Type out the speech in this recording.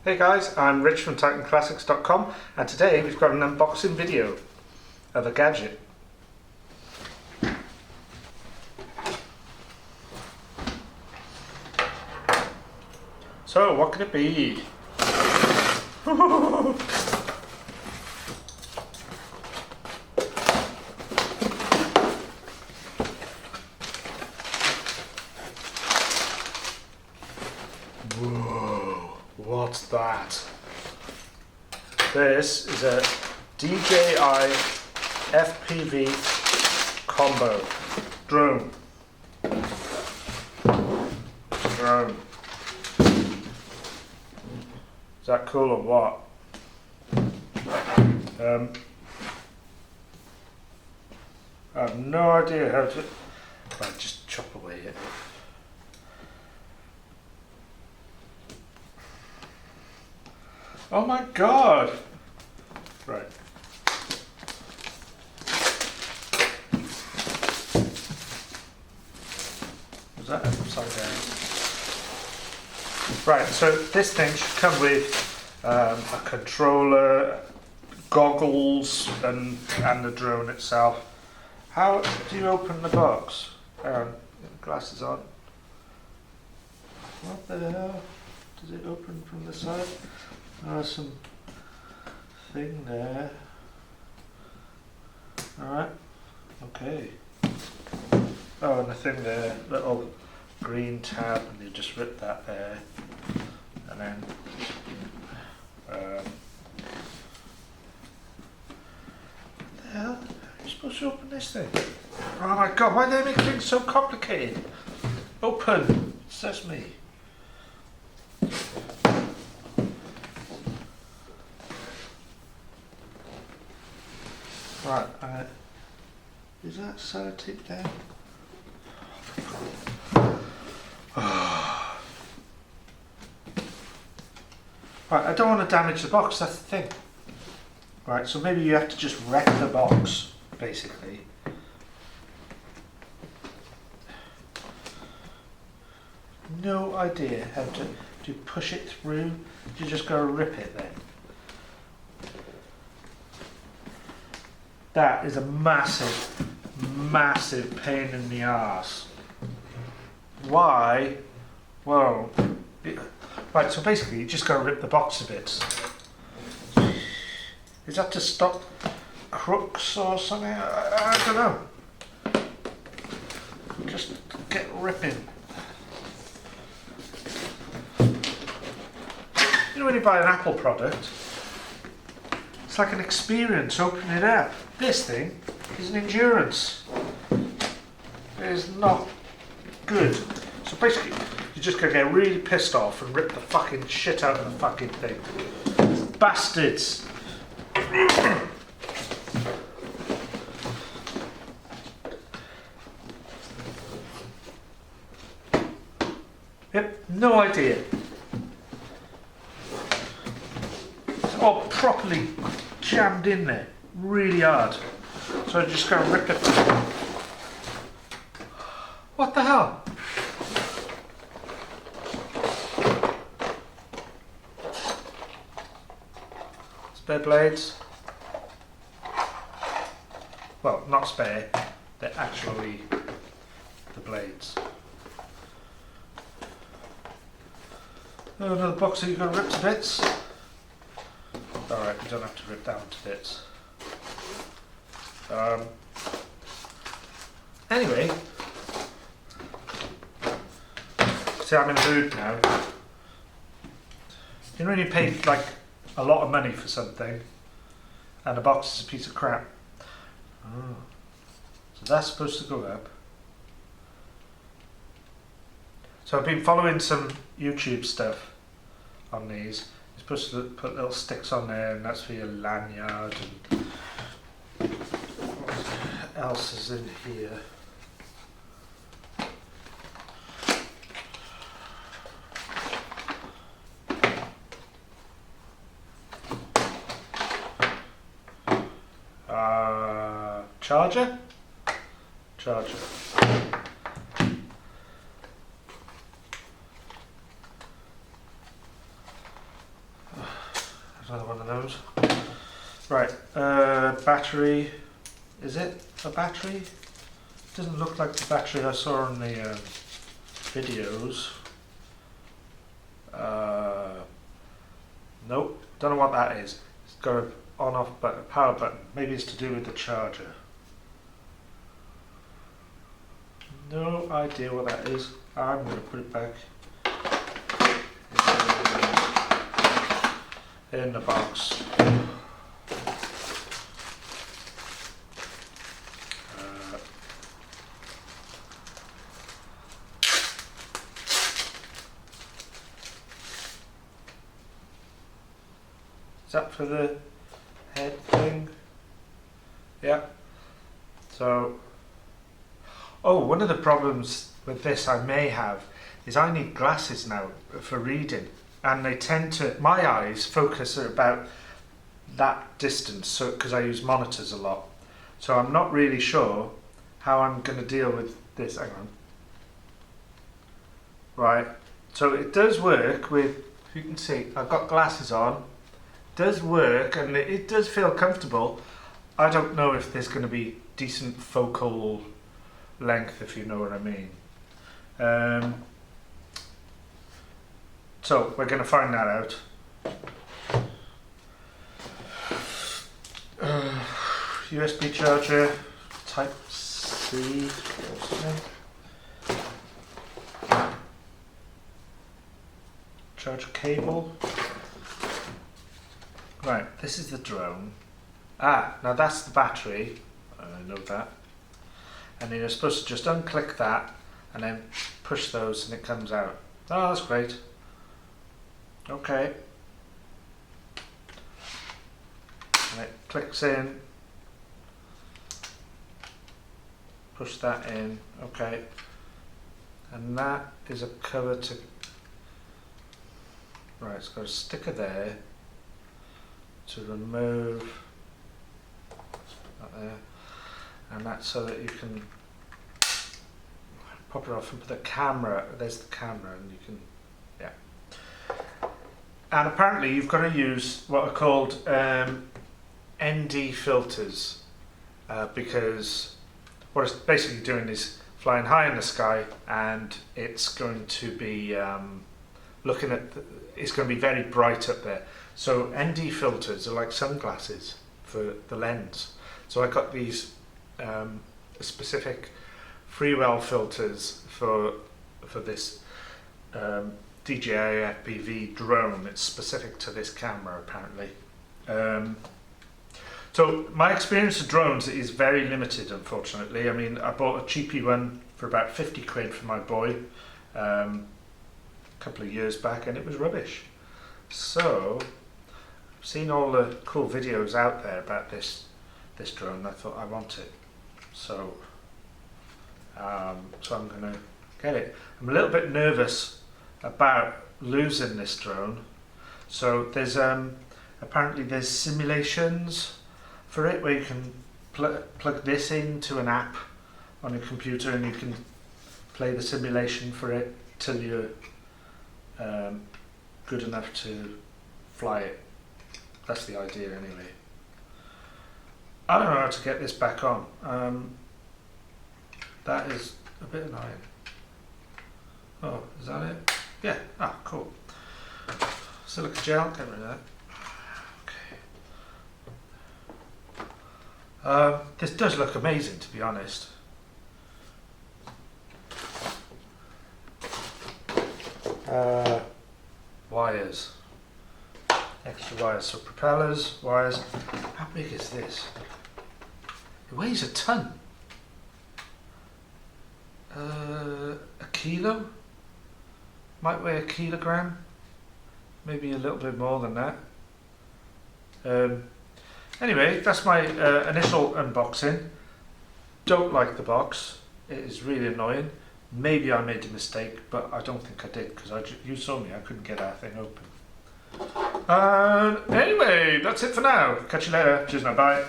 Hey guys, I'm Rich from TitanClassics.com and today we've got an unboxing video of a gadget. So what can it be? Whoa, what's that? This is a DJI FPV combo drone. Is that cool or what? I have no idea how to. Right, just chop away it. Oh my god! Right. Was that upside down? Right, so this thing should come with a controller, goggles, and the drone itself. How do you open the box? Glasses on. What the hell? Does it open from the side? There's some thing there. Alright, okay. Oh, and the thing there, little green tab, and you just rip that there. And then what the hell? How are you supposed to open this thing? Oh my god, why do they make things so complicated? Open! Sesame! Right, is that sellotape down? Right, I don't want to damage the box, that's the thing. Right, so maybe you have to just wreck the box, basically. No idea how to push it through. You just gotta rip it then. That is a massive, massive pain in the arse. Why? Well, right, so basically you just gotta rip the box to bits. Is that to stop crooks or something? I don't know. Just get ripping. You know when you buy an Apple product, it's like an experience opening it up. This thing is an endurance. It is not good. So basically, you're just gonna get really pissed off and rip the fucking shit out of the fucking thing. Bastards! Yep, no idea. It's all properly jammed in there, really hard. So I'm just gonna rip it. What the hell? Spare blades. Well, not spare, they're actually the blades. Oh, another box that you've got to rip to bits. Alright, you don't have to rip down to bits. Anyway, see, I'm in the mood now. You know when you pay like a lot of money for something and the box is a piece of crap? Oh. So that's supposed to go up. So I've been following some YouTube stuff on these. You're supposed to put little sticks on there, and that's for your lanyard. And what else is in here? Charger? Charger. another one of those. Right, battery. Is it a battery? Doesn't look like the battery I saw on the videos. Nope, don't know what that is. It's got an on-off button, power button. Maybe it's to do with the charger. No idea what that is. I'm going to put it back in the box. Is that for the head thing? Yeah. So, oh, one of the problems with this I may have is I need glasses now for reading, and they tend to, my eyes focus at about that distance, so because I use monitors a lot. So I'm not really sure how I'm going to deal with this. Hang on. Right, so it does work with, you can see, I've got glasses on. Does work, and it does feel comfortable. I don't know if there's going to be decent focal length, if you know what I mean. So we're going to find that out. USB charger, Type C or something. Charger cable. Right, this is the drone. Ah, now that's the battery. I know that. And then you're supposed to just unclick that and then push those and it comes out. Oh, that's great. Okay. And it clicks in. Push that in. Okay. And that is a cover to... Right, it's got a sticker there to remove that there, and that's so that you can pop it off and put the camera, there's the camera, and you can, yeah. And apparently you've got to use what are called ND filters, because what it's basically doing is flying high in the sky, and it's going to be looking at, it's going to be very bright up there. So ND filters are like sunglasses for the lens. So I got these specific freewell filters for this DJI FPV drone. It's specific to this camera apparently. So my experience of drones is very limited, unfortunately. I mean, I bought a cheapy one for about 50 quid for my boy a couple of years back, and it was rubbish. So I've seen all the cool videos out there about this drone, and I thought I want it. So so I'm going to get it. I'm a little bit nervous about losing this drone. So there's apparently there's simulations for it where you can plug this into an app on your computer, and you can play the simulation for it till you're good enough to fly it. That's the idea anyway. I don't know how to get this back on. That is a bit annoying. Oh, is that it? Yeah, ah, cool. Silica gel, get rid of that. Okay. This does look amazing, to be honest. Wires. Extra wires. So propellers, wires. How big is this? It weighs a ton. A kilo? Might weigh a kilogram. Maybe a little bit more than that. Anyway, that's my initial unboxing. Don't like the box. It is really annoying. Maybe I made a mistake, but I don't think I did, because you saw me, I couldn't get that thing open. Anyway, that's it for now. Catch you later. Cheers now, bye.